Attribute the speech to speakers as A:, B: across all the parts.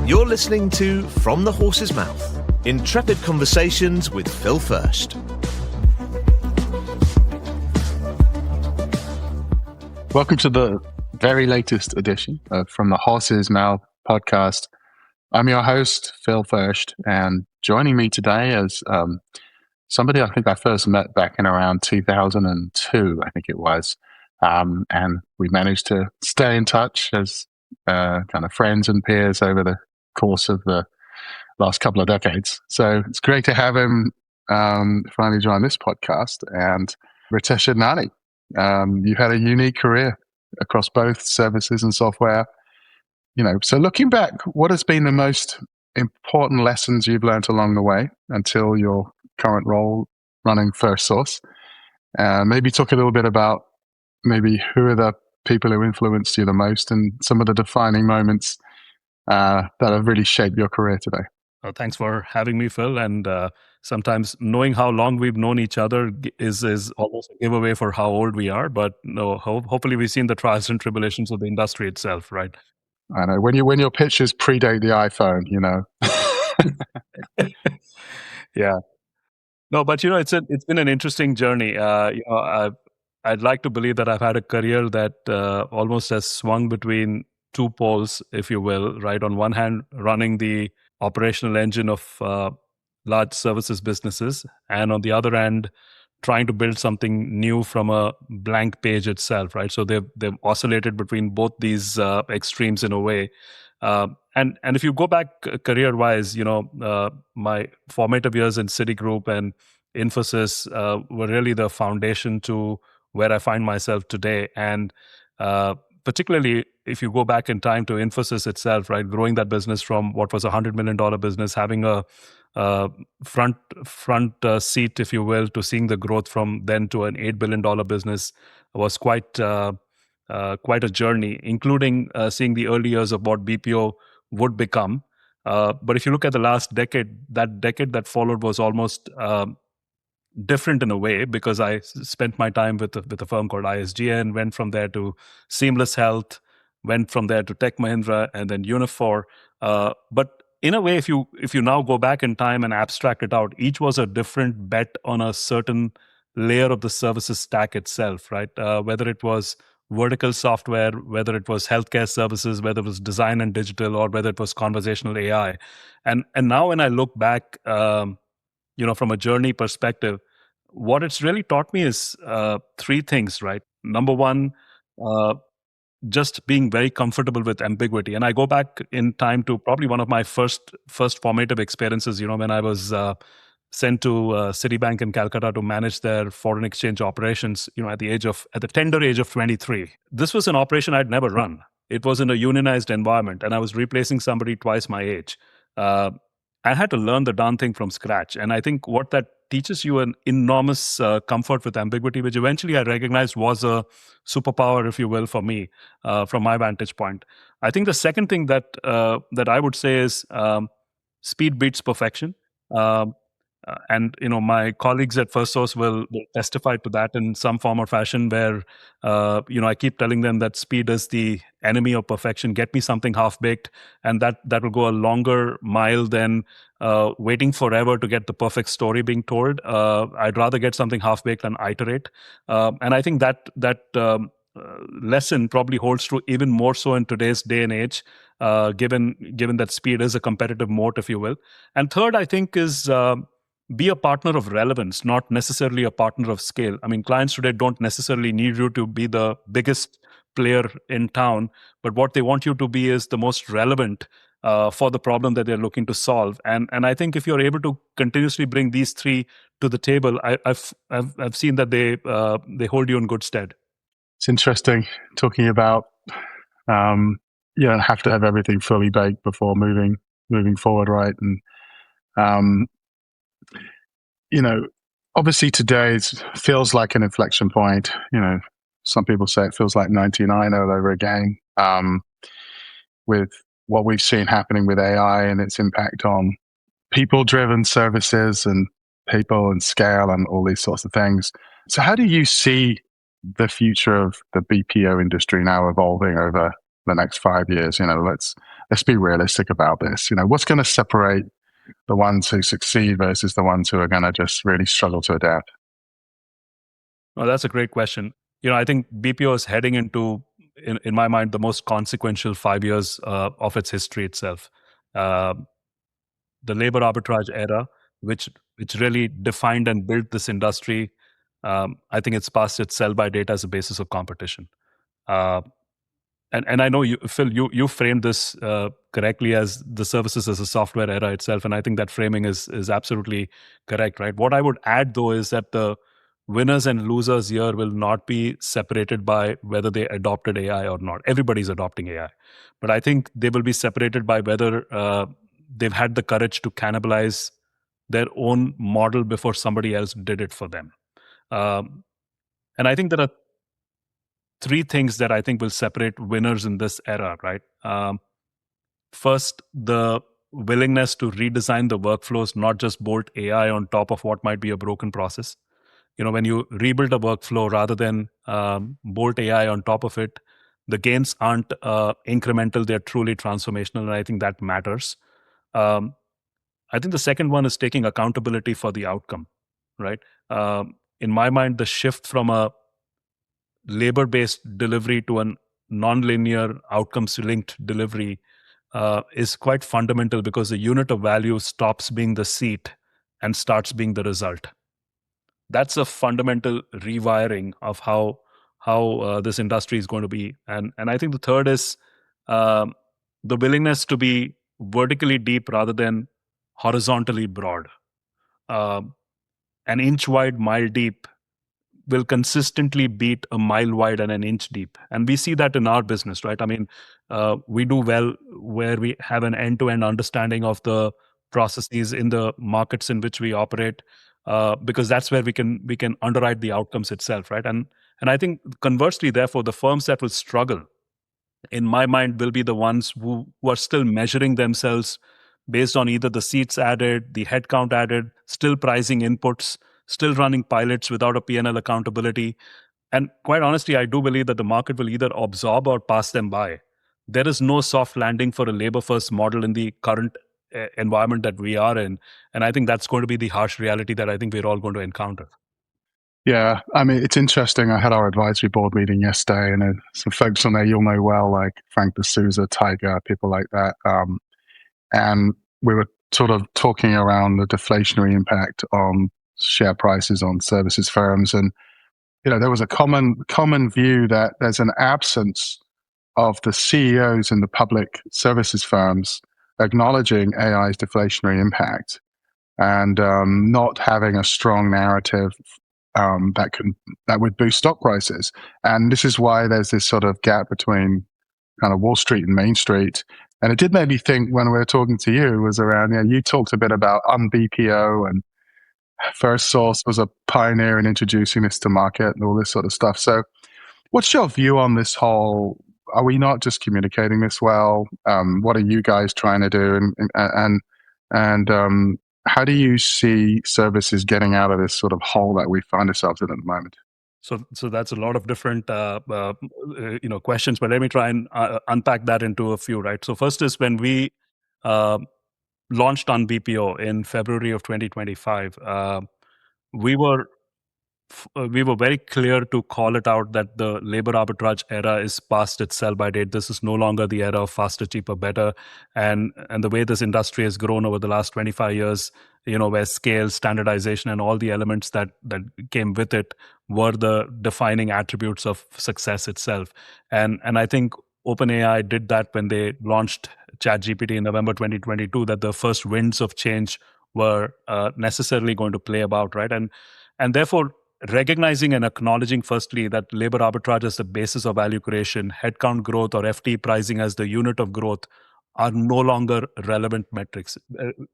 A: You're listening to From the Horse's Mouth, intrepid conversations with Phil Fersht.
B: Welcome to the very latest edition of From the Horse's Mouth podcast. I'm your host, Phil Fersht, and joining me today is somebody I think I first met back in around 2002, I think it was. And we managed to stay in touch as kind of friends and peers over the course of the last couple of decades. So it's great to have him finally join this podcast. And Ritesh Idnani, you've had a unique career across both services and software. So looking back, what has been the most important lessons you've learned along the way until your current role running Firstsource? Maybe talk a little bit about maybe who are the people who influenced you the most and some of the defining moments that have really shaped your career today.
C: Well, thanks for having me, Phil. And sometimes knowing how long we've known each other is almost a giveaway for how old we are. But no, hopefully we've seen the trials and tribulations of the industry itself, right?
B: I know when your pictures predate the iPhone,
C: Yeah. No, but it's been an interesting journey. I'd like to believe that I've had a career that almost has swung between two poles, if you will, right? On one hand, running the operational engine of large services businesses, and on the other hand, trying to build something new from a blank page itself, right? So they've oscillated between both these extremes in a way. And if you go back career-wise, my formative years in Citigroup and Infosys were really the foundation to where I find myself today. And particularly if you go back in time to Infosys itself, right, growing that business from what was a $100 million business, having a front seat, if you will, to seeing the growth from then to an $8 billion business was quite a journey, including seeing the early years of what BPO would become. But if you look at the last decade, that decade that followed was almost different in a way, because I spent my time with a firm called ISGN, went from there to Seamless Health, went from there to Tech Mahindra, and then Unifor. But in a way, if you now go back in time and abstract it out, each was a different bet on a certain layer of the services stack itself, right? Whether it was vertical software, whether it was healthcare services, whether it was design and digital, or whether it was conversational AI. And now when I look back, from a journey perspective, what it's really taught me is three things, right? Number one, just being very comfortable with ambiguity. And I go back in time to probably one of my first formative experiences, when I was sent to Citibank in Calcutta to manage their foreign exchange operations, at the tender age of 23. This was an operation I'd never run. It was in a unionized environment, and I was replacing somebody twice my age. I had to learn the darn thing from scratch. And I think what that teaches you an enormous comfort with ambiguity, which eventually I recognized was a superpower, if you will, for me, from my vantage point. I think the second thing that I would say is speed beats perfection. And my colleagues at Firstsource will testify to that in some form or fashion, where I keep telling them that speed is the enemy of perfection. Get me something half baked, and that will go a longer mile than waiting forever to get the perfect story being told. I'd rather get something half baked and iterate. And I think that lesson probably holds true even more so in today's day and age, given that speed is a competitive moat, if you will. And third, I think, is be a partner of relevance, not necessarily a partner of scale. I mean, clients today don't necessarily need you to be the biggest player in town, but what they want you to be is the most relevant for the problem that they're looking to solve. And I think if you're able to continuously bring these three to the table, I've seen that they hold you in good stead.
B: It's interesting talking about you don't have to have everything fully baked before moving forward, right? And obviously today feels like an inflection point. Some people say it feels like 99 all over again, with what we've seen happening with AI and its impact on people-driven services and people and scale and all these sorts of things. So how do you see the future of the BPO industry now evolving over the next 5 years? Let's be realistic about this. What's going to separate the ones who succeed versus the ones who are going to just really struggle to adapt?
C: Well, that's a great question. I think BPO is heading into, in my mind, the most consequential 5 years of its history itself. Uh, the labor arbitrage era, which really defined and built this industry, I think it's past its sell by date as a basis of competition. Uh, and I know you, Phil, you framed this correctly as the services as a software era itself, and I think that framing is absolutely correct, right? What I would add though is that the winners and losers here will not be separated by whether they adopted AI or not. Everybody's adopting AI, but I think they will be separated by whether they've had the courage to cannibalize their own model before somebody else did it for them. And I think there are three things that I think will separate winners in this era, right? First, the willingness to redesign the workflows, not just bolt AI on top of what might be a broken process. When you rebuild a workflow rather than bolt AI on top of it, the gains aren't incremental, they're truly transformational, and I think that matters. I think the second one is taking accountability for the outcome, right? In my mind, the shift from a labor-based delivery to a non-linear outcomes-linked delivery is quite fundamental because the unit of value stops being the seat and starts being the result. That's a fundamental rewiring of how this industry is going to be. And I think the third is the willingness to be vertically deep rather than horizontally broad. An inch wide, mile deep will consistently beat a mile wide and an inch deep. And we see that in our business, right? I mean, we do well where we have an end-to-end understanding of the processes in the markets in which we operate, because that's where we can underwrite the outcomes itself, right? And I think conversely, therefore, the firms that will struggle, in my mind, will be the ones who are still measuring themselves based on either the seats added, the headcount added, still pricing inputs, still running pilots without a P&L accountability. And quite honestly, I do believe that the market will either absorb or pass them by. There is no soft landing for a labor first model in the current environment that we are in. And I think that's going to be the harsh reality that I think we're all going to encounter.
B: Yeah, I mean, it's interesting. I had our advisory board meeting yesterday, and some folks on there you'll know well, like Frank D'Souza, Tiger, people like that. And we were sort of talking around the deflationary impact on share prices on services firms. And, there was a common view that there's an absence of the CEOs in the public services firms acknowledging AI's deflationary impact and not having a strong narrative that would boost stock prices. And this is why there's this sort of gap between kind of Wall Street and Main Street. And it did make me think when we were talking to you was around, you talked a bit about UnBPO, and Firstsource was a pioneer in introducing this to market and all this sort of stuff. So what's your view on this whole, are we not just communicating this well? What are you guys trying to do? And how do you see services getting out of this sort of hole that we find ourselves in at the moment?
C: So that's a lot of different questions, but let me try and unpack that into a few, right? So first is when we launched on BPO in February of 2025, we were very clear to call it out that the labor arbitrage era is past its sell by date. This is no longer the era of faster, cheaper, better. And the way this industry has grown over the last 25 years, where scale, standardization, and all the elements that came with it were the defining attributes of success itself. And I think OpenAI did that when they launched ChatGPT in November 2022, that the first winds of change were necessarily going to play about, right? And therefore, recognizing and acknowledging firstly that labor arbitrage is the basis of value creation, headcount growth or FT pricing as the unit of growth are no longer relevant metrics.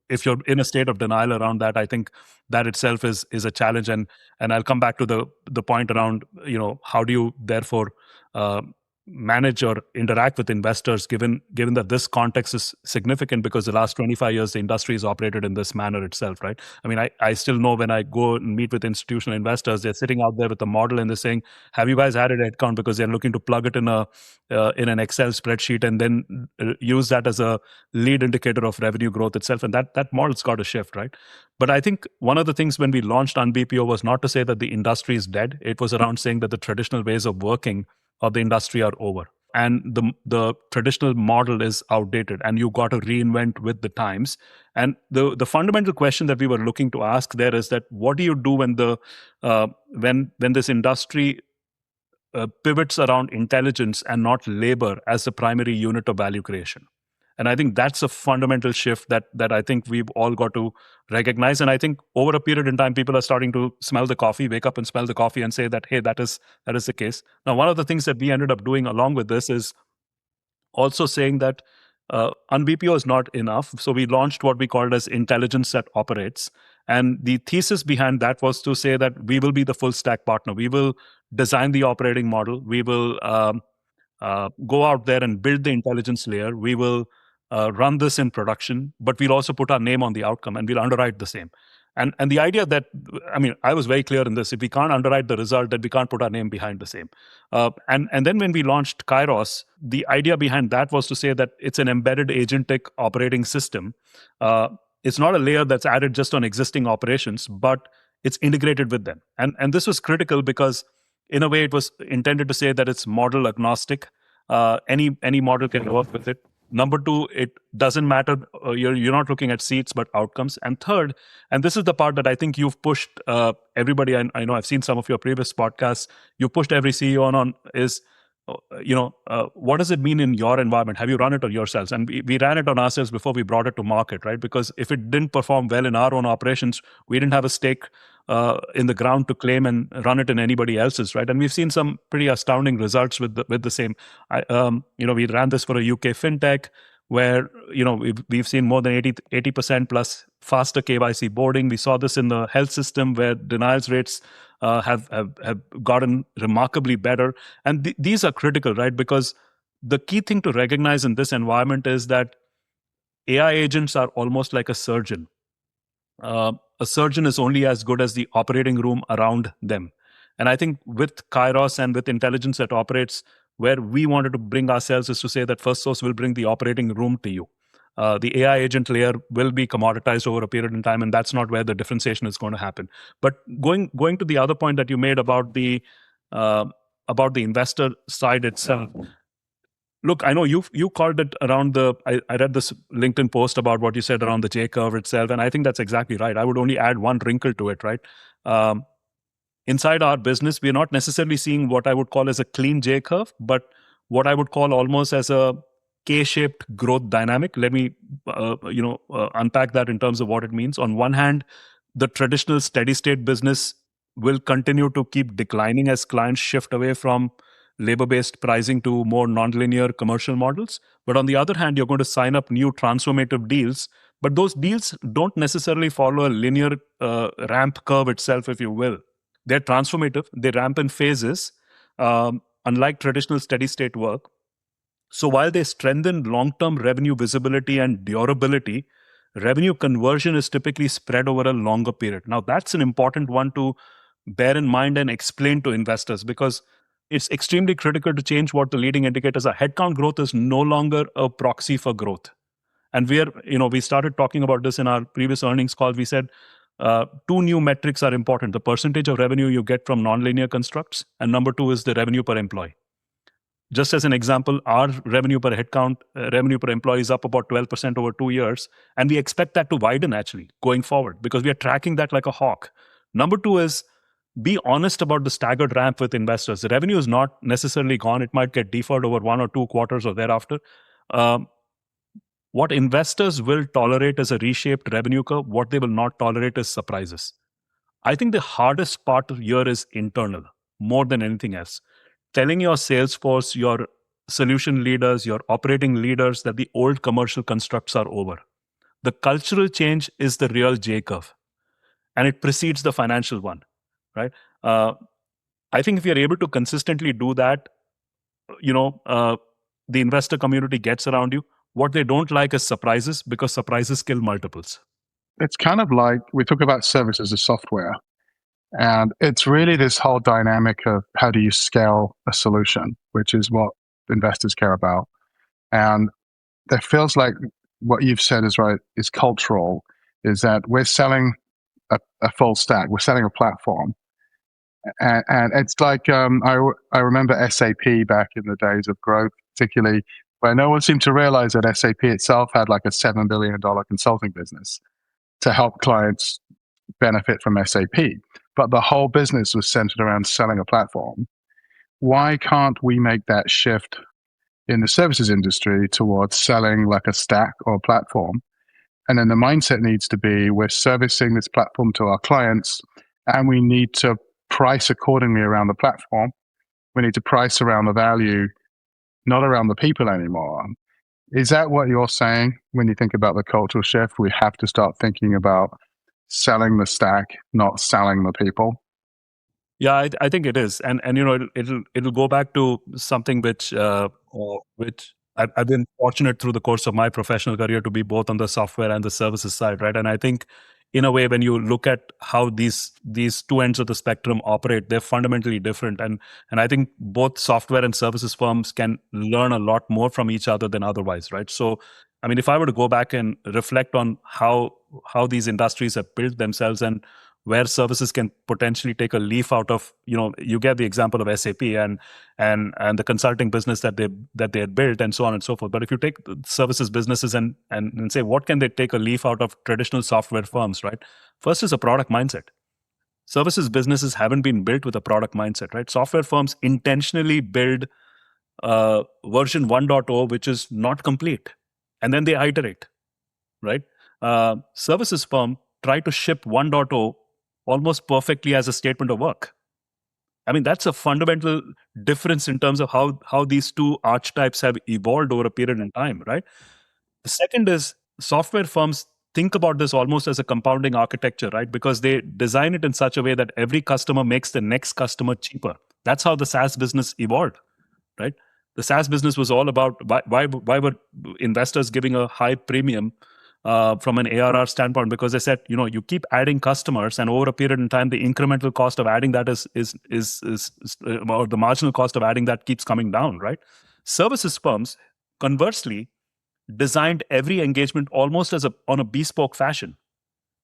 C: If you're in a state of denial around that, I think that itself is a challenge. And I'll come back to the point around, how do you therefore manage or interact with investors, given that this context is significant because the last 25 years the industry has operated in this manner itself, right? I mean, I still know when I go and meet with institutional investors, they're sitting out there with a model and they're saying, "Have you guys added headcount?" Because they're looking to plug it in an Excel spreadsheet and then use that as a lead indicator of revenue growth itself, and that model's got to shift, right? But I think one of the things when we launched UnBPO was not to say that the industry is dead. It was around saying that the traditional ways of working of the industry are over, and the traditional model is outdated, and you got to reinvent with the times. And the fundamental question that we were looking to ask there is that what do you do when when this industry pivots around intelligence and not labor as the primary unit of value creation? And I think that's a fundamental shift that I think we've all got to recognize. And I think over a period in time, people are starting to smell the coffee, wake up and smell the coffee and say that, hey, that is the case. Now, one of the things that we ended up doing along with this is also saying that UnBPO is not enough. So we launched what we called as intelligence that operates. And the thesis behind that was to say that we will be the full stack partner. We will design the operating model. We will go out there and build the intelligence layer. We will run this in production, but we'll also put our name on the outcome and we'll underwrite the same. And the idea that, I mean, I was very clear in this. If we can't underwrite the result, then we can't put our name behind the same. And then when we launched Kairos, the idea behind that was to say that it's an embedded agentic operating system. It's not a layer that's added just on existing operations, but it's integrated with them. And this was critical because in a way it was intended to say that it's model agnostic. Any model can work with it. Number two, it doesn't matter. You're not looking at seats, but outcomes. And third, and this is the part that I think you've pushed everybody. I know I've seen some of your previous podcasts. You pushed every CEO on is, what does it mean in your environment? Have you run it on yourselves? And we ran it on ourselves before we brought it to market, right? Because if it didn't perform well in our own operations, we didn't have a stake in the ground to claim and run it in anybody else's, right? And we've seen some pretty astounding results with the same. We ran this for a UK fintech where we've seen more than 80% plus faster KYC boarding. We saw this in the health system where denials rates have gotten remarkably better. And these are critical, right? Because the key thing to recognize in this environment is that AI agents are almost like a surgeon. A surgeon is only as good as the operating room around them. And I think with Kairos and with intelligence that operates, where we wanted to bring ourselves is to say that Firstsource will bring the operating room to you. The AI agent layer will be commoditized over a period in time, and that's not where the differentiation is going to happen. But going to the other point that you made about the investor side itself. Look, I know you called it around I read this LinkedIn post about what you said around the J curve itself, and I think that's exactly right. I would only add one wrinkle to it, right? Inside our business, we're not necessarily seeing what I would call as a clean J curve, but what I would call almost as a K-shaped growth dynamic. Let me unpack that in terms of what it means. On one hand, the traditional steady state business will continue to keep declining as clients shift away from labor-based pricing to more nonlinear commercial models. But on the other hand, you're going to sign up new transformative deals, but those deals don't necessarily follow a linear ramp curve itself, if you will. They're transformative. They ramp in phases, unlike traditional steady state work. So while they strengthen long-term revenue visibility and durability, revenue conversion is typically spread over a longer period. Now, that's an important one to bear in mind and explain to investors, because it's extremely critical to change what the leading indicators are. Headcount growth is no longer a proxy for growth. And we started talking about this in our previous earnings call. We said two new metrics are important: the percentage of revenue you get from nonlinear constructs, and number two is the revenue per employee. Just as an example, our revenue per headcount, revenue per employee is up about 12% over 2 years. And we expect that to widen actually going forward because we are tracking that like a hawk. Number two is be honest about the staggered ramp with investors. The revenue is not necessarily gone. It might get deferred over 1 or 2 quarters or thereafter. What investors will tolerate is a reshaped revenue curve. What they will not tolerate is surprises. I think the hardest part here is internal, more than anything else. Telling your sales force, your solution leaders, your operating leaders that the old commercial constructs are over. The cultural change is the real J curve, and it precedes the financial one, right? I think if you're able to consistently do that, the investor community gets around you. What they don't like is surprises, because surprises kill multiples.
B: It's kind of like we talk about services as software, and it's really this whole dynamic of how do you scale a solution, which is what investors care about. And it feels like what you've said is right, is cultural, is that we're selling a full stack, we're selling a platform. And it's like, I remember SAP back in the days of growth, particularly where no one seemed to realize that SAP itself had like a $7 billion consulting business to help clients benefit from SAP. But the whole business was centered around selling a platform. Why can't we make that shift in the services industry towards selling like a stack or a platform? And then the mindset needs to be, we're servicing this platform to our clients, and we need to price accordingly around the platform. We need to price around the value, not around the people anymore. Is that what you're saying when you think about the cultural shift? We have to start thinking about selling the stack, not selling the people.
C: Yeah, I think it is, and it'll go back to something which I've been fortunate through the course of my professional career to be both on the software and the services side, right? And I think, in a way, when you look at how these two ends of the spectrum operate, they're fundamentally different, and I think both software and services firms can learn a lot more from each other than otherwise, right? So, I mean, if I were to go back and reflect on how these industries have built themselves and where services can potentially take a leaf out of, you get the example of SAP and the consulting business that they had built, and so on and so forth. But if you take the services businesses and say, what can they take a leaf out of traditional software firms, right? First is a product mindset. Services businesses haven't been built with a product mindset, right? Software firms intentionally build version 1.0, which is not complete, and then they iterate, right? Services firm try to ship 1.0 almost perfectly as a statement of work. I mean, that's a fundamental difference in terms of how these two archetypes have evolved over a period in time, right? The second is, software firms think about this almost as a compounding architecture, right? Because they design it in such a way that every customer makes the next customer cheaper. That's how the SaaS business evolved, right? The SaaS business was all about why were investors giving a high premium from an ARR standpoint? Because they said, you keep adding customers, and over a period in time, the incremental cost of adding that is or the marginal cost of adding that keeps coming down, right? Services firms, conversely, designed every engagement almost on a bespoke fashion,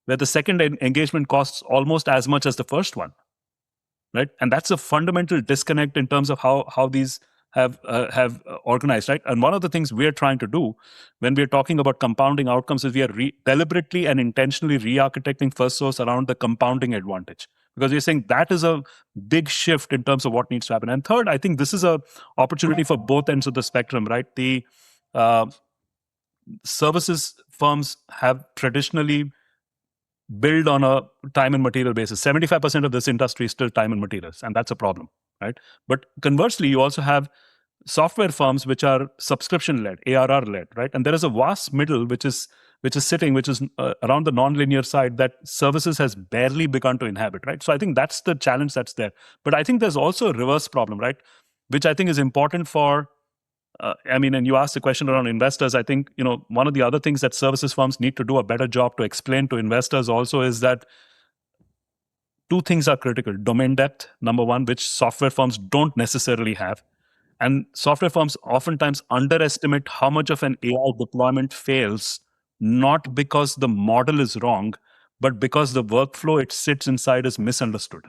C: where the second engagement costs almost as much as the first one, right? And that's a fundamental disconnect in terms of how these have organized, right? And one of the things we're trying to do when we're talking about compounding outcomes is we are deliberately and intentionally re-architecting Firstsource around the compounding advantage, because we're saying that is a big shift in terms of what needs to happen. And third, I think this is a opportunity for both ends of the spectrum, right? The services firms have traditionally build on a time and material basis. 75% of this industry is still time and materials, and that's a problem, right? But conversely, you also have software firms which are subscription-led, ARR-led, right? And there is a vast middle which is around the non-linear side that services has barely begun to inhabit, right? So I think that's the challenge that's there. But I think there's also a reverse problem, right? Which I think is important for and you asked the question around investors. I think, one of the other things that services firms need to do a better job to explain to investors also is that two things are critical. Domain depth, number one, which software firms don't necessarily have. And software firms oftentimes underestimate how much of an AI deployment fails, not because the model is wrong, but because the workflow it sits inside is misunderstood.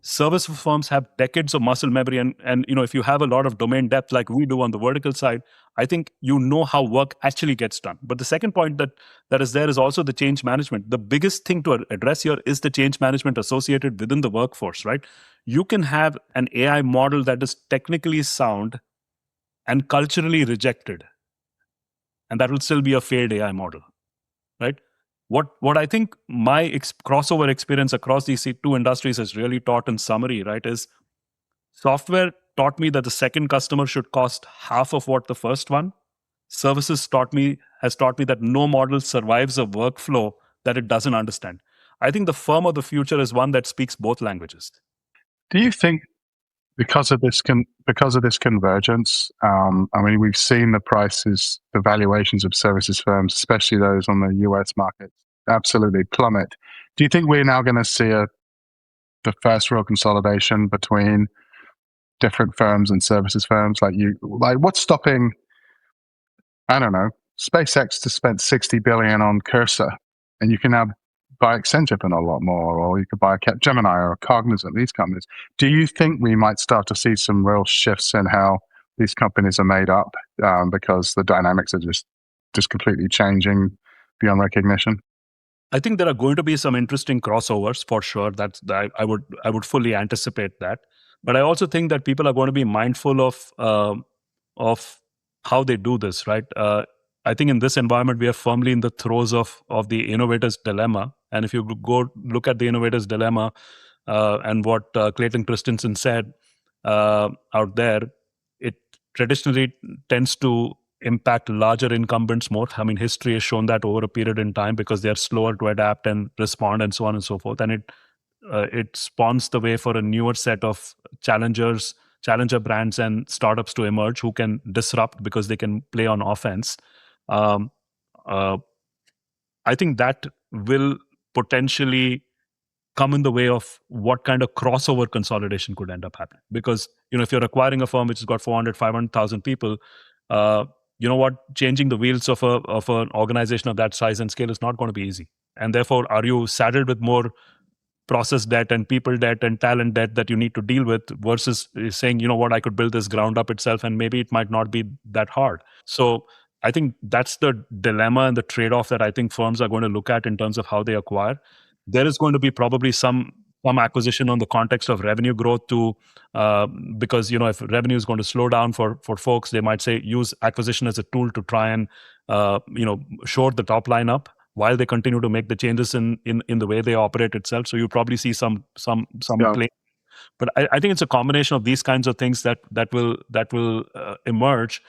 C: Service firms have decades of muscle memory, and if you have a lot of domain depth like we do on the vertical side, I think how work actually gets done. But the second point that is there is also the change management. The biggest thing to address here is the change management associated within the workforce, right? You can have an AI model that is technically sound and culturally rejected, and that will still be a failed AI model, right? What I think my crossover experience across these two industries has really taught in summary, right, is software taught me that the second customer should cost half of what the first one. Services has taught me that no model survives a workflow that it doesn't understand. I think the firm of the future is one that speaks both languages.
B: Do you think because of this convergence, I mean, we've seen the valuations of services firms, especially those on the US market, absolutely plummet. Do you think we're now going to see the first real consolidation between different firms and services firms? Like what's stopping, I don't know, SpaceX to spend $60 billion on Cursor, and you can now buy Accenture for a lot more, or you could buy Gemini or Cognizant, these companies. Do you think we might start to see some real shifts in how these companies are made up, because the dynamics are just completely changing beyond recognition?
C: I think there are going to be some interesting crossovers for sure. I would fully anticipate that. But I also think that people are going to be mindful of how they do this, right? I think in this environment we are firmly in the throes of the innovator's dilemma. And if you go look at the innovator's dilemma and what Clayton Christensen said out there, it traditionally tends to impact larger incumbents more. I mean, history has shown that over a period in time because they are slower to adapt and respond, and so on and so forth. And it spawns the way for a newer set of challenger brands, and startups to emerge who can disrupt because they can play on offense. Um, uh, I think that will potentially come in the way of what kind of crossover consolidation could end up happening. Because, if you're acquiring a firm which has got 400, 500,000 people, you know what, changing the wheels of an organization of that size and scale is not going to be easy. And therefore, are you saddled with more process debt and people debt and talent debt that you need to deal with, versus saying, you know what, I could build this ground up itself and maybe it might not be that hard. So I think that's the dilemma and the trade-off that I think firms are going to look at in terms of how they acquire. There is going to be probably some acquisition on the context of revenue growth too, because if revenue is going to slow down for folks, they might say use acquisition as a tool to try and shore the top line up while they continue to make the changes in the way they operate itself. So you probably see some play. But I think it's a combination of these kinds of things that will emerge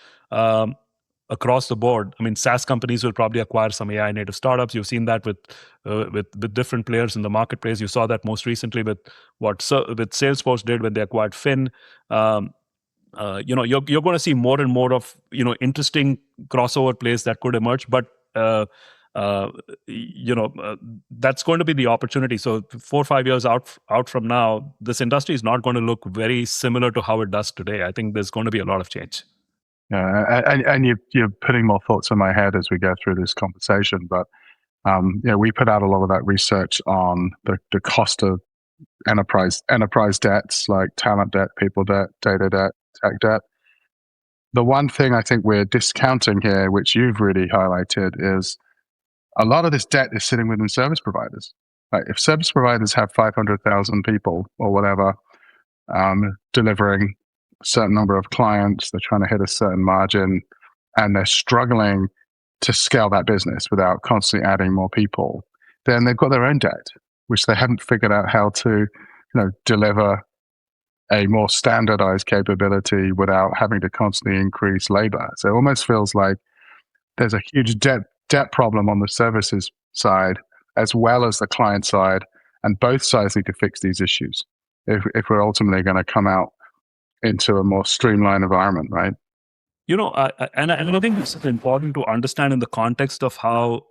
C: across the board. I mean, SaaS companies will probably acquire some AI native startups. You've seen that with different players in the marketplace. You saw that most recently with what with Salesforce did when they acquired Fin. You're going to see more and more of interesting crossover plays that could emerge, but that's going to be the opportunity. So 4 or 5 years out from now, this industry is not going to look very similar to how it does today. I think there's going to be a lot of change.
B: Yeah, and you're putting more thoughts in my head as we go through this conversation. But we put out a lot of that research on the cost of enterprise debts, like talent debt, people debt, data debt, tech debt. The one thing I think we're discounting here, which you've really highlighted, is a lot of this debt is sitting within service providers. Like if service providers have 500,000 people or whatever, delivering a certain number of clients, they're trying to hit a certain margin, and they're struggling to scale that business without constantly adding more people, then they've got their own debt, which they haven't figured out how to, deliver a more standardized capability without having to constantly increase labor. So it almost feels like there's a huge debt problem on the services side as well as the client side, and both sides need to fix these issues if we're ultimately going to come out into a more streamlined environment, right?
C: And I think it's important to understand in the context of how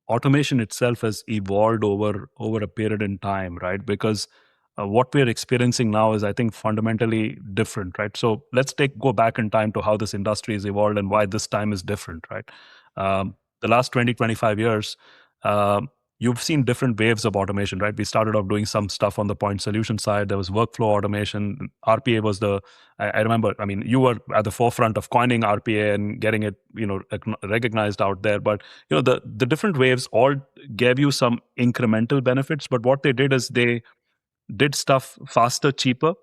C: automation itself has evolved over a period in time, right? Because what we're experiencing now is, I think, fundamentally different, right? So let's go back in time to how this industry has evolved and why this time is different, right? The last 20, 25 years, you've seen different waves of automation, right? We started off doing some stuff on the point solution side. There was workflow automation. RPA was I remember, I mean, you were at the forefront of coining RPA and getting it, recognized out there. But, the different waves all gave you some incremental benefits. But what they did is they did stuff faster, cheaper.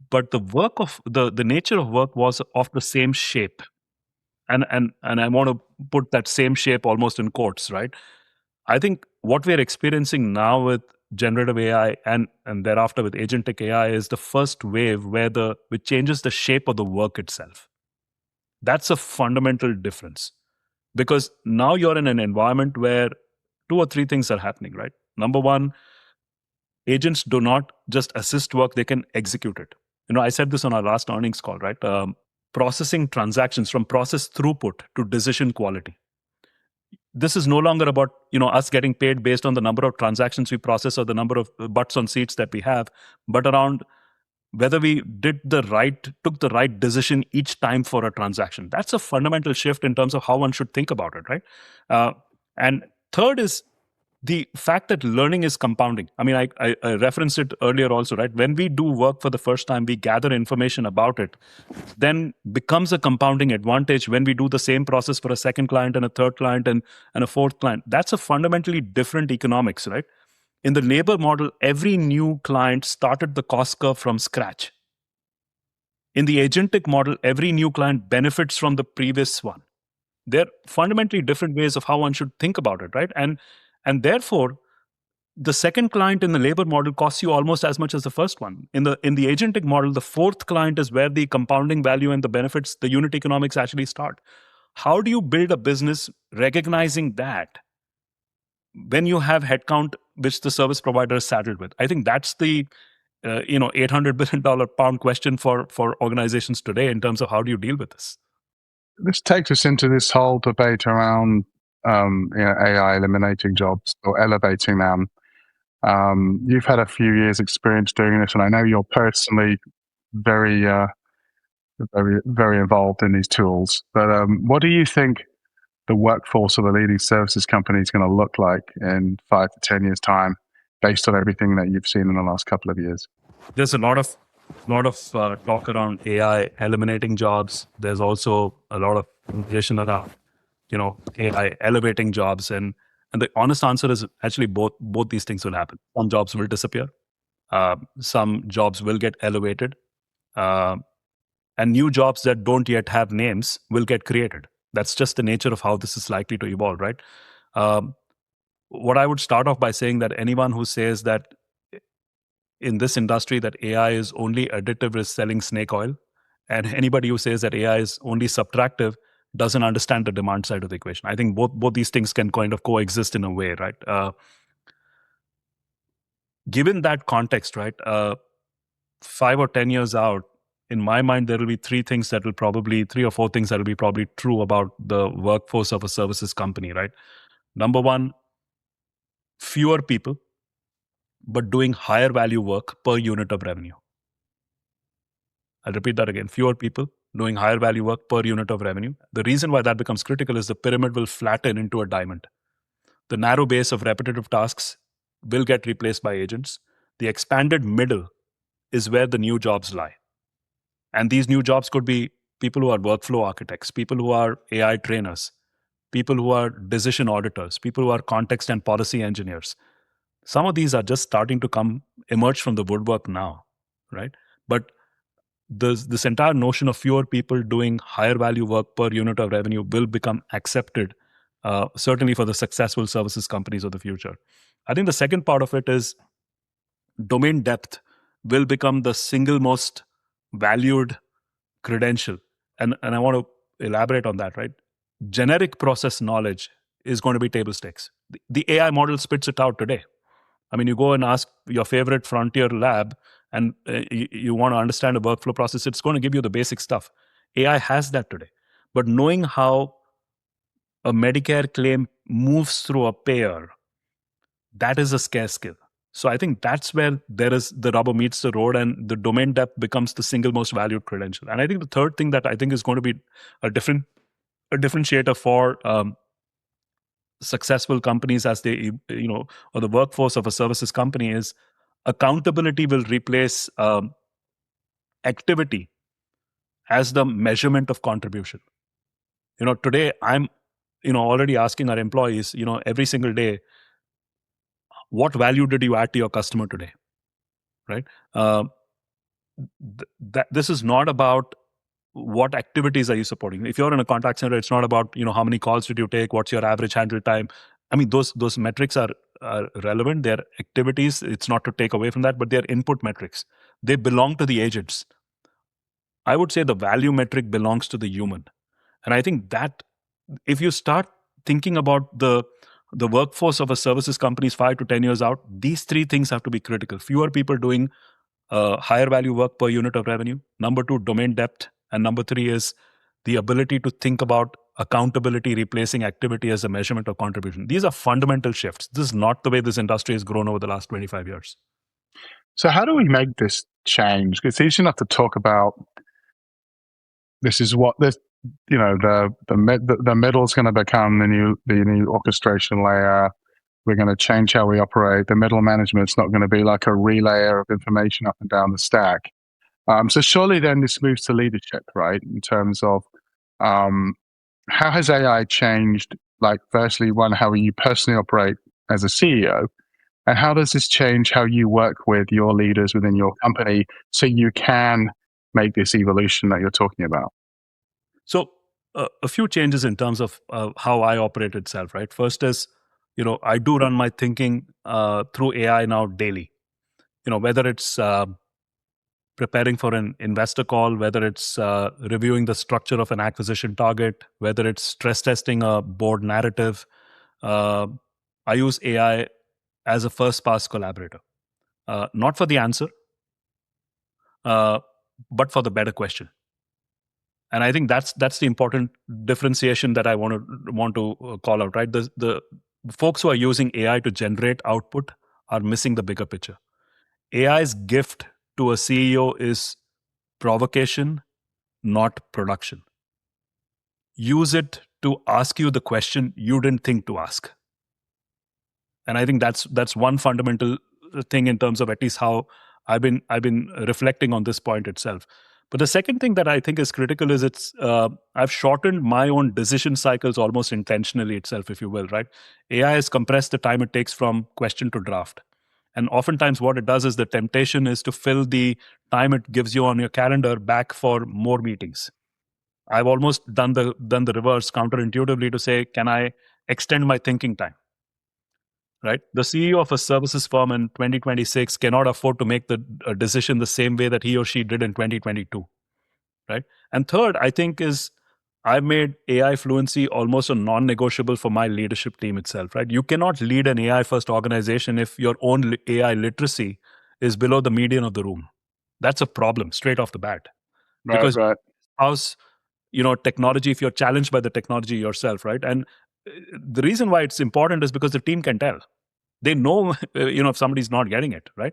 C: But the work of the nature of work was of the same shape. And I want to put that same shape almost in quotes, right? I think what we're experiencing now with generative AI and thereafter with agentic AI is the first wave which changes the shape of the work itself. That's a fundamental difference, because now you're in an environment where 2 or 3 things are happening, right? Number one, agents do not just assist work, they can execute it. I said this on our last earnings call, right? Processing transactions from process throughput to decision quality. This is no longer about us getting paid based on the number of transactions we process or the number of butts on seats that we have, but around whether we took the right decision each time for a transaction. That's a fundamental shift in terms of how one should think about it, right? And third is the fact that learning is compounding. I mean, I referenced it earlier also, right? When we do work for the first time, we gather information about it, then becomes a compounding advantage when we do the same process for a second client and a third client and a fourth client. That's a fundamentally different economics, right? In the labor model, every new client started the cost curve from scratch. In the agentic model, every new client benefits from the previous one. They're fundamentally different ways of how one should think about it, right? And therefore, the second client in the labor model costs you almost as much as the first one. In the agentic model, the fourth client is where the compounding value and the benefits, the unit economics actually start. How do you build a business recognizing that when you have headcount which the service provider is saddled with? I think that's the $800 billion pound question for organizations today in terms of how do you deal with this?
B: This takes us into this whole debate around AI eliminating jobs or elevating them. You've had a few years' experience doing this, and I know you're personally very, very involved in these tools. But what do you think the workforce of a leading services company is going to look like in 5 to 10 years' time, based on everything that you've seen in the last couple of years?
C: There's a lot of talk around AI eliminating jobs. There's also a lot of conversation around AI elevating jobs, and the honest answer is actually both these things will happen. Some jobs will disappear, some jobs will get elevated, and new jobs that don't yet have names will get created. That's just the nature of how this is likely to evolve, right? What I would start off by saying that anyone who says that in this industry that AI is only additive is selling snake oil, and anybody who says that AI is only subtractive doesn't understand the demand side of the equation. I think both these things can kind of coexist in a way, right? Given that context, right, 5 or 10 years out, in my mind, there will be three or four things that will be probably true about the workforce of a services company, right? Number one, fewer people, but doing higher value work per unit of revenue. I'll repeat that again. Fewer people doing higher value work per unit of revenue. The reason why that becomes critical is the pyramid will flatten into a diamond. The narrow base of repetitive tasks will get replaced by agents. The expanded middle is where the new jobs lie. And these new jobs could be people who are workflow architects, people who are AI trainers, people who are decision auditors, people who are context and policy engineers. Some of these are just starting to emerge from the woodwork now, right? But this entire notion of fewer people doing higher value work per unit of revenue will become accepted, certainly for the successful services companies of the future. I think the second part of it is domain depth will become the single most valued credential. And I want to elaborate on that, right? Generic process knowledge is going to be table stakes. The AI model spits it out today. I mean, you go and ask your favorite frontier lab and you want to understand a workflow process, it's going to give you the basic stuff. AI has that today. But knowing how a Medicare claim moves through a payer, that is a scarce skill. So I think that's where the rubber meets the road and the domain depth becomes the single most valued credential. And I think the third thing that I think is going to be a differentiator for successful companies as they, or the workforce of a services company is accountability will replace activity as the measurement of contribution. Today I'm, already asking our employees, every single day, what value did you add to your customer today, right? This is not about what activities are you supporting. If you're in a contact center, it's not about how many calls did you take, what's your average handle time. I mean, those metrics are relevant. They're activities. It's not to take away from that, but they're input metrics. They belong to the agents. I would say the value metric belongs to the human. And I think that if you start thinking about the the workforce of a services company is 5 to 10 years out, these three things have to be critical. Fewer people doing higher value work per unit of revenue. Number two, domain depth. And number three is the ability to think about accountability replacing activity as a measurement of contribution. These are fundamental shifts. This is not the way this industry has grown over the last 25 years.
B: So how do we make this change? It's easy enough to talk about this is what this, the middle is going to become the new orchestration layer. We're going to change how we operate. The middle management's not going to be like a relayer of information up and down the stack. So surely then this moves to leadership, right? In terms of how has AI changed, like firstly, one, how you personally operate as a CEO? And how does this change how you work with your leaders within your company so you can make this evolution that you're talking about?
C: So a few changes in terms of how I operate itself, right? First is, I do run my thinking through AI now daily. Whether it's preparing for an investor call, whether it's reviewing the structure of an acquisition target, whether it's stress testing a board narrative, I use AI as a first pass collaborator, not for the answer, but for the better question. And I think that's the important differentiation that I want to call out, right? The folks who are using AI to generate output are missing the bigger picture. AI's gift to a CEO is provocation, not production. Use it to ask you the question you didn't think to ask. And I think that's one fundamental thing in terms of at least how I've been reflecting on this point itself. But the second thing that I think is critical is I've shortened my own decision cycles almost intentionally itself, if you will, right? AI has compressed the time it takes from question to draft. And oftentimes what it does is the temptation is to fill the time it gives you on your calendar back for more meetings. I've almost done the reverse counterintuitively to say, can I extend my thinking time? Right? The CEO of a services firm in 2026 cannot afford to make the decision the same way that he or she did in 2022. Right? And third, I think is I've made AI fluency almost a non-negotiable for my leadership team itself. Right? You cannot lead an AI-first organization if your own AI literacy is below the median of the room. That's a problem straight off the bat. Because how's technology if you're challenged by the technology yourself, right? And the reason why it's important is because the team can tell. They know, if somebody's not getting it, right?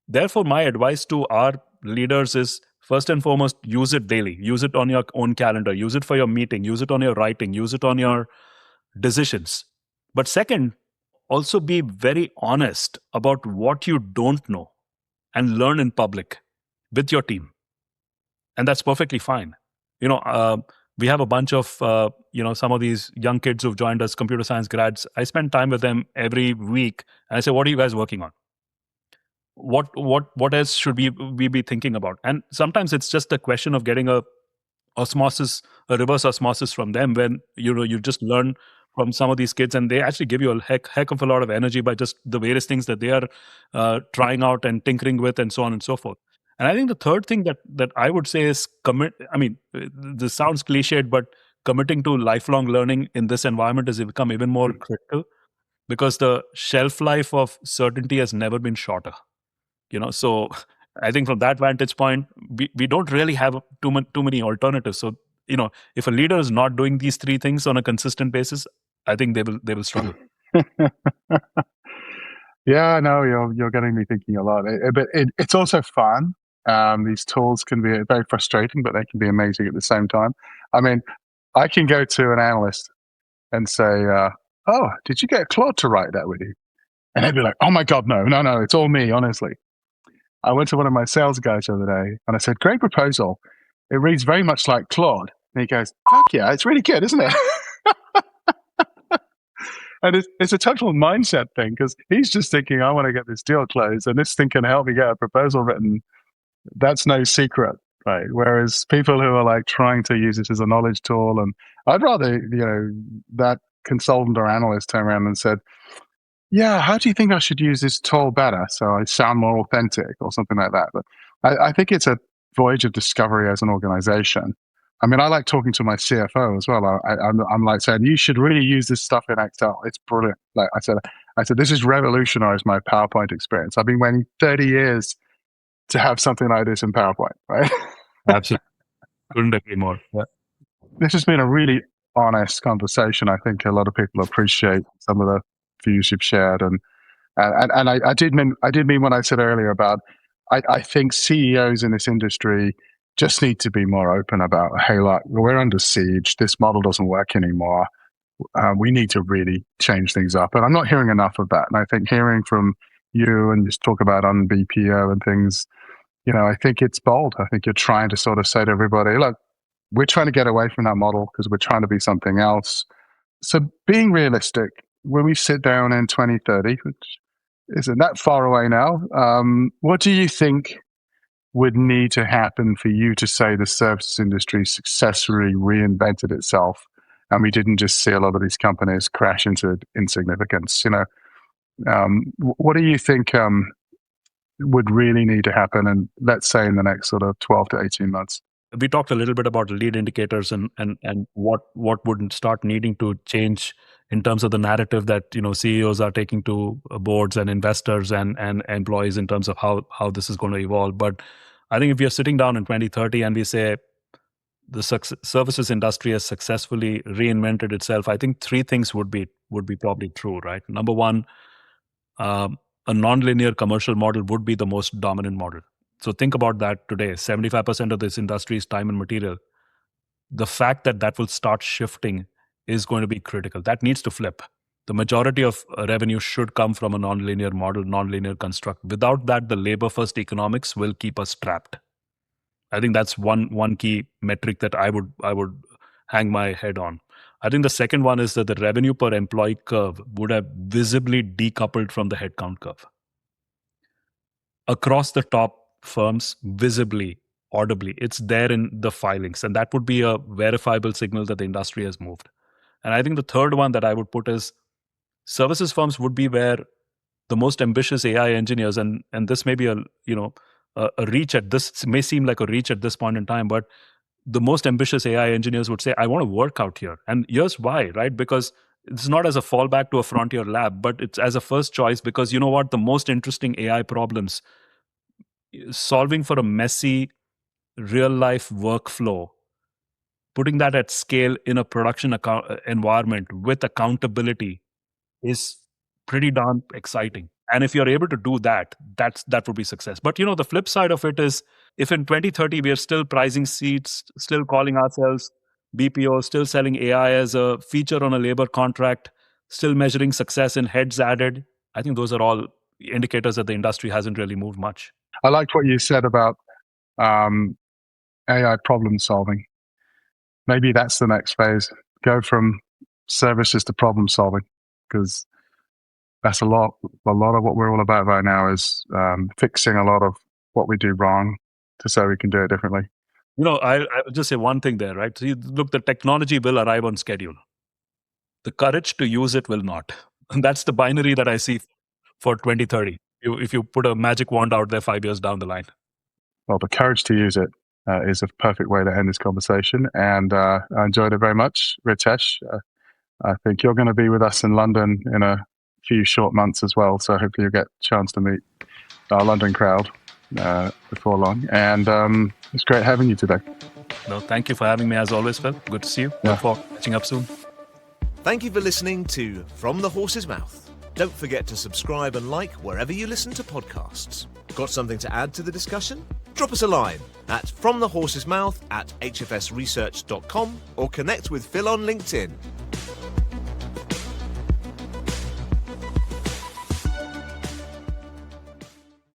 C: Therefore, my advice to our leaders is first and foremost, use it daily. Use it on your own calendar. Use it for your meeting. Use it on your writing. Use it on your decisions. But second, also be very honest about what you don't know and learn in public with your team. And that's perfectly fine. We have a bunch of, some of these young kids who've joined us, computer science grads. I spend time with them every week. And I say, what are you guys working on? What else should we be thinking about? And sometimes it's just a question of getting a reverse osmosis from them when, you just learn from some of these kids and they actually give you a heck of a lot of energy by just the various things that they are trying out and tinkering with and so on and so forth. And I think the third thing that I would say is commit. I mean, this sounds cliched, but committing to lifelong learning in this environment has become even more critical because the shelf life of certainty has never been shorter. So I think from that vantage point, we don't really have too many alternatives. So, if a leader is not doing these three things on a consistent basis, I think they will struggle.
B: Yeah, no, you're getting me thinking a lot. But it's also fun. These tools can be very frustrating, but they can be amazing at the same time. I mean, I can go to an analyst and say, "Oh, did you get Claude to write that with you?" And they'd be like, "Oh my God, no, it's all me, honestly." I went to one of my sales guys the other day and I said, "Great proposal. It reads very much like Claude." And he goes, "Fuck yeah, it's really good, isn't it?" And it's a total mindset thing because he's just thinking, I want to get this deal closed and this thing can help me get a proposal written. That's no secret, right? Whereas people who are like trying to use this as a knowledge tool, and I'd rather, that consultant or analyst turn around and said, "Yeah, how do you think I should use this tool better so I sound more authentic," or something like that. But I think it's a voyage of discovery as an organization. I mean, I like talking to my CFO as well. I'm like saying, you should really use this stuff in Excel. It's brilliant. Like I said, this has revolutionized my PowerPoint experience. I've been waiting 30 years to have something like this in PowerPoint, right?
C: Absolutely. Couldn't agree more. Yeah.
B: This has been a really honest conversation. I think a lot of people appreciate some of the views you've shared, and I did mean what I said earlier about I think CEOs in this industry just need to be more open about, hey, look, we're under siege. This model doesn't work anymore. We need to really change things up. And I'm not hearing enough of that. And I think hearing from you and just talk about UnBPO and things, I think it's bold. I think you're trying to sort of say to everybody, look, we're trying to get away from that model because we're trying to be something else. So being realistic, when we sit down in 2030, which isn't that far away now, what do you think would need to happen for you to say the services industry successfully reinvented itself and we didn't just see a lot of these companies crash into insignificance? What do you think would really need to happen, and let's say in the next sort of 12 to 18 months?
C: We talked a little bit about lead indicators and what would start needing to change in terms of the narrative that CEOs are taking to boards and investors and employees in terms of how this is going to evolve. But I think if we are sitting down in 2030 and we say the services industry has successfully reinvented itself, I think three things would be probably true, right? Number one, a nonlinear commercial model would be the most dominant model. So think about that today. 75% of this industry is time and material. The fact that will start shifting is going to be critical. That needs to flip. The majority of revenue should come from a nonlinear model, nonlinear construct. Without that, the labor-first economics will keep us trapped. I think that's one key metric that I would hang my head on. I think the second one is that the revenue per employee curve would have visibly decoupled from the headcount curve. Across the top firms, visibly, audibly, it's there in the filings, and that would be a verifiable signal that the industry has moved. And I think the third one that I would put is services firms would be where the most ambitious AI engineers, and this may be a reach at this, may seem like a reach at this point in time, but the most ambitious AI engineers would say, I want to work out here. And here's why, right? Because it's not as a fallback to a frontier lab, but it's as a first choice, because you know what? The most interesting AI problems, solving for a messy real life workflow, putting that at scale in a production environment with accountability is pretty darn exciting. And if you're able to do that, that would be success. But the flip side of it is, if in 2030 we are still pricing seats, still calling ourselves BPO, still selling AI as a feature on a labor contract, still measuring success in heads added, I think those are all indicators that the industry hasn't really moved much.
B: I liked what you said about AI problem solving. Maybe that's the next phase. Go from services to problem solving, because that's a lot of what we're all about right now is fixing a lot of what we do wrong so we can do it differently.
C: I would just say one thing there, right? So look, the technology will arrive on schedule. The courage to use it will not. And that's the binary that I see for 2030. If you put a magic wand out there 5 years down the line.
B: Well, the courage to use it is a perfect way to end this conversation. And I enjoyed it very much, Ritesh. I think you're going to be with us in London in a few short months as well. So hopefully you'll get a chance to meet our London crowd before long. And it's great having you today.
C: No, thank you for having me as always, Phil. Good to see you.
B: Yeah.
C: Look forward to catching up soon.
A: Thank you for listening to From the Horse's Mouth. Don't forget to subscribe and like wherever you listen to podcasts. Got something to add to the discussion? Drop us a line at fromthehorsesmouth@hfsresearch.com or connect with Phil on LinkedIn.